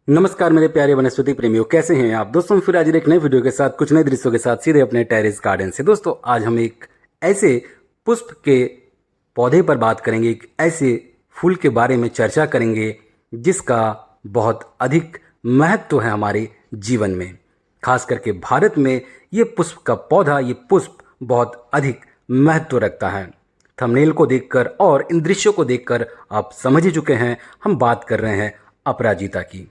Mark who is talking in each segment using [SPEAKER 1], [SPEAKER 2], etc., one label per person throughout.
[SPEAKER 1] नमस्कार मेरे प्यारे वनस्पति प्रेमियों, कैसे हैं आप दोस्तों। फिर आज एक नए वीडियो के साथ कुछ नए दृश्यों के साथ सीधे अपने टेरेस गार्डन से। दोस्तों आज हम एक ऐसे पुष्प के पौधे पर बात करेंगे, एक ऐसे फूल के बारे में चर्चा करेंगे जिसका बहुत अधिक महत्व है हमारे जीवन में। खास करके भारत में ये पुष्प का पौधा, ये पुष्प बहुत अधिक महत्व रखता है। थंबनेल को देखकर और इन दृश्यों को देखकर आप समझ ही चुके हैं, हम बात कर रहे हैं अपराजिता की।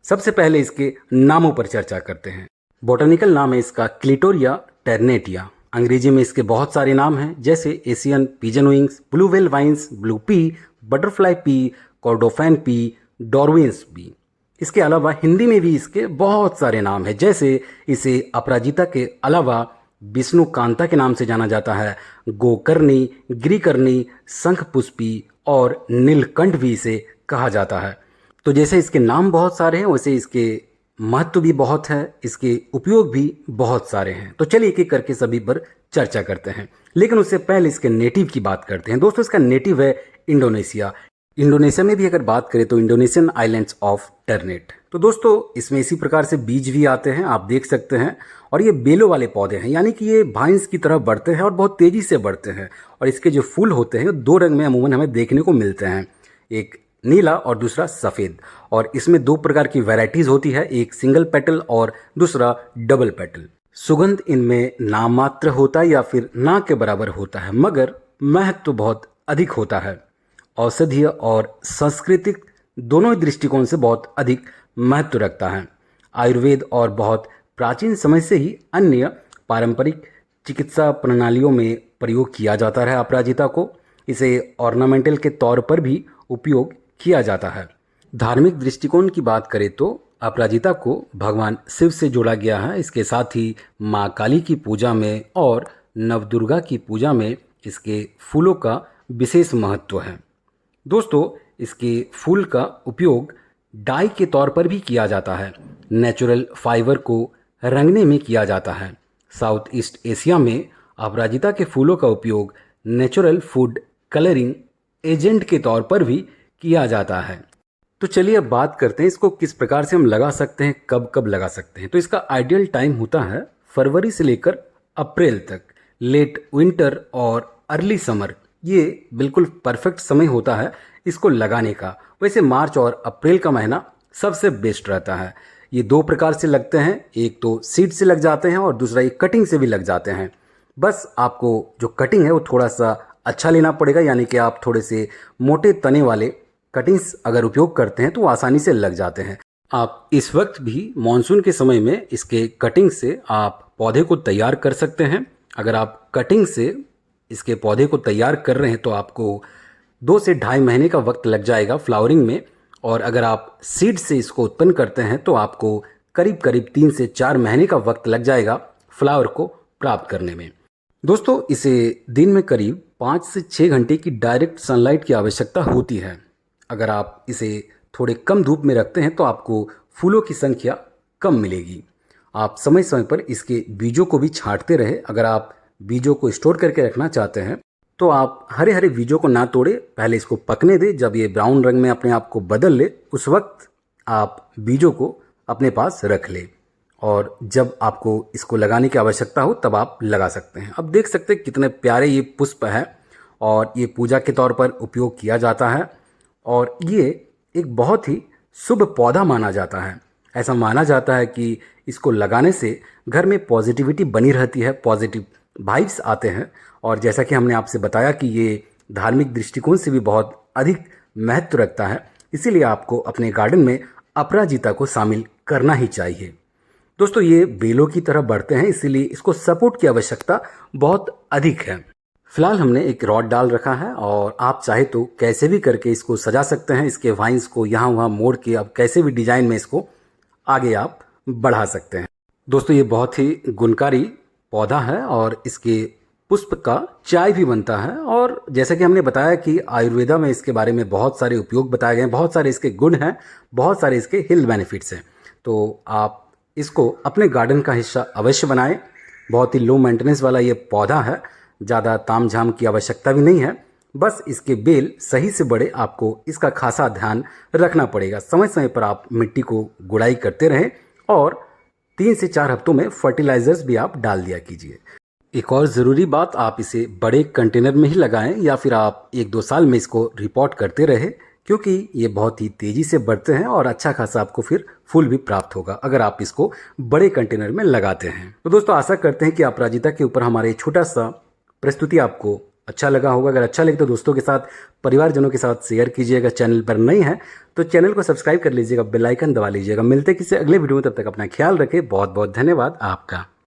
[SPEAKER 1] सबसे पहले इसके नामों पर चर्चा करते हैं। बॉटनिकल नाम है इसका क्लिटोरिया टर्नेटिया। अंग्रेजी में इसके बहुत सारे नाम हैं, जैसे Asian pigeon wings, blue bell vines, blue pea, butterfly pea, Cordofan pea, Darwin's pea. इसके अलावा हिंदी में भी इसके बहुत सारे नाम हैं, जैसे इसे अपराजिता के अलावा विष्णु कांता के नाम से जाना जाता है, गोकर्णी, गिरिकर्णी, शंखपुष्पी और नीलकंठ भी इसे कहा जाता है। तो जैसे इसके नाम बहुत सारे हैं, वैसे इसके महत्व भी बहुत है, इसके उपयोग भी बहुत सारे हैं। तो चलिए एक एक करके सभी पर चर्चा करते हैं, लेकिन उससे पहले इसके नेटिव की बात करते हैं। दोस्तों इसका नेटिव है इंडोनेशिया। इंडोनेशिया में भी अगर बात करें तो इंडोनेशियन आइलैंड्स ऑफ टर्नेट। तो दोस्तों इसमें इसी प्रकार से बीज भी आते हैं, आप देख सकते हैं। और ये बेलों वाले पौधे हैं, यानी कि ये वाइन्स की तरह बढ़ते हैं और बहुत तेज़ी से बढ़ते हैं। और इसके जो फूल होते हैं दो रंग में अमूमन हमें देखने को मिलते हैं, एक नीला और दूसरा सफ़ेद। और इसमें दो प्रकार की वैरायटीज़ होती है, एक सिंगल पेटल और दूसरा डबल पेटल। सुगंध इनमें नामात्र होता है या फिर ना के बराबर होता है, मगर महत्व बहुत अधिक होता है। औषधीय और सांस्कृतिक दोनों ही दृष्टिकोण से बहुत अधिक महत्व रखता है। आयुर्वेद और बहुत प्राचीन समय से ही अन्य पारंपरिक चिकित्सा प्रणालियों में प्रयोग किया जाता रहा अपराजिता को। इसे ऑर्नामेंटल के तौर पर भी उपयोग किया जाता है। धार्मिक दृष्टिकोण की बात करें तो अपराजिता को भगवान शिव से जोड़ा गया है। इसके साथ ही माँ काली की पूजा में और नवदुर्गा की पूजा में इसके फूलों का विशेष महत्व है। दोस्तों इसके फूल का उपयोग डाई के तौर पर भी किया जाता है। नेचुरल फाइबर को रंगने में किया जाता है। साउथ ईस्ट एशिया में अपराजिता के फूलों का उपयोग नेचुरल फूड कलरिंग एजेंट के तौर पर भी किया जाता है। तो चलिए अब बात करते हैं इसको किस प्रकार से हम लगा सकते हैं, कब कब लगा सकते हैं। तो इसका आइडियल टाइम होता है फरवरी से लेकर अप्रैल तक। लेट विंटर और अर्ली समर ये बिल्कुल परफेक्ट समय होता है इसको लगाने का। वैसे मार्च और अप्रैल का महीना सबसे बेस्ट रहता है। ये दो प्रकार से लगते हैं, एक तो सीड से लग जाते हैं और दूसरा ये कटिंग से भी लग जाते हैं। बस आपको जो कटिंग है वो थोड़ा सा अच्छा लेना पड़ेगा, यानी कि आप थोड़े से मोटे तने वाले कटिंग्स अगर उपयोग करते हैं तो आसानी से लग जाते हैं। आप इस वक्त भी मानसून के समय में इसके कटिंग से आप पौधे को तैयार कर सकते हैं। अगर आप कटिंग से इसके पौधे को तैयार कर रहे हैं तो आपको 2 से ढाई महीने का वक्त लग जाएगा फ्लावरिंग में। और अगर आप सीड से इसको उत्पन्न करते हैं तो आपको करीब करीब 3 से 4 महीने का वक्त लग जाएगा फ्लावर को प्राप्त करने में। दोस्तों इसे दिन में करीब 5 से 6 घंटे की डायरेक्ट सनलाइट की आवश्यकता होती है। अगर आप इसे थोड़े कम धूप में रखते हैं तो आपको फूलों की संख्या कम मिलेगी। आप समय समय पर इसके बीजों को भी छांटते रहे। अगर आप बीजों को स्टोर करके रखना चाहते हैं तो आप हरे हरे बीजों को ना तोड़े, पहले इसको पकने दें। जब ये ब्राउन रंग में अपने आप को बदल ले उस वक्त आप बीजों को अपने पास रख ले, और जब आपको इसको लगाने की आवश्यकता हो तब आप लगा सकते हैं। अब देख सकते हैं कितने प्यारे ये पुष्प है और ये पूजा के तौर पर उपयोग किया जाता है। और ये एक बहुत ही शुभ पौधा माना जाता है। ऐसा माना जाता है कि इसको लगाने से घर में पॉजिटिविटी बनी रहती है, पॉजिटिव वाइब्स आते हैं। और जैसा कि हमने आपसे बताया कि ये धार्मिक दृष्टिकोण से भी बहुत अधिक महत्व रखता है, इसीलिए आपको अपने गार्डन में अपराजिता को शामिल करना ही चाहिए। दोस्तों ये बेलों की तरह बढ़ते हैं, इसीलिए इसको सपोर्ट की आवश्यकता बहुत अधिक है। फिलहाल हमने एक रॉड डाल रखा है और आप चाहे तो कैसे भी करके इसको सजा सकते हैं। इसके वाइन्स को यहाँ वहाँ मोड़ के अब कैसे भी डिजाइन में इसको आगे आप बढ़ा सकते हैं। दोस्तों ये बहुत ही गुणकारी पौधा है और इसके पुष्प का चाय भी बनता है। और जैसा कि हमने बताया कि आयुर्वेदा में इसके बारे में बहुत सारे उपयोग बताए गए हैं, बहुत सारे इसके गुण हैं, बहुत सारे इसके हेल्थ बेनिफिट्स हैं। तो आप इसको अपने गार्डन का हिस्सा अवश्य बनाएं। बहुत ही लो मेंटेनेंस वाला ये पौधा है, ज़्यादा ताम झाम की आवश्यकता भी नहीं है। बस इसके बेल सही से बढ़े, आपको इसका खासा ध्यान रखना पड़ेगा। समय समय पर आप मिट्टी को गुड़ाई करते रहें और 3 से 4 हफ्तों में फर्टिलाइजर्स भी आप डाल दिया कीजिए। एक और ज़रूरी बात, आप इसे बड़े कंटेनर में ही लगाएं या फिर आप 1-2 साल में इसको रिपोर्ट करते रहें, क्योंकि ये बहुत ही तेज़ी से बढ़ते हैं और अच्छा खासा आपको फिर फूल भी प्राप्त होगा अगर आप इसको बड़े कंटेनर में लगाते हैं। तो दोस्तों, आशा करते हैं कि अपराजिता के ऊपर हमारे छोटा सा प्रस्तुति आपको अच्छा लगा होगा। अगर अच्छा लगे तो दोस्तों के साथ, परिवारजनों के साथ शेयर कीजिएगा। चैनल पर नए हैं तो चैनल को सब्सक्राइब कर लीजिएगा, बेल आइकन दबा लीजिएगा। मिलते हैं किसी अगले वीडियो में, तब तक अपना ख्याल रखें। बहुत बहुत धन्यवाद आपका।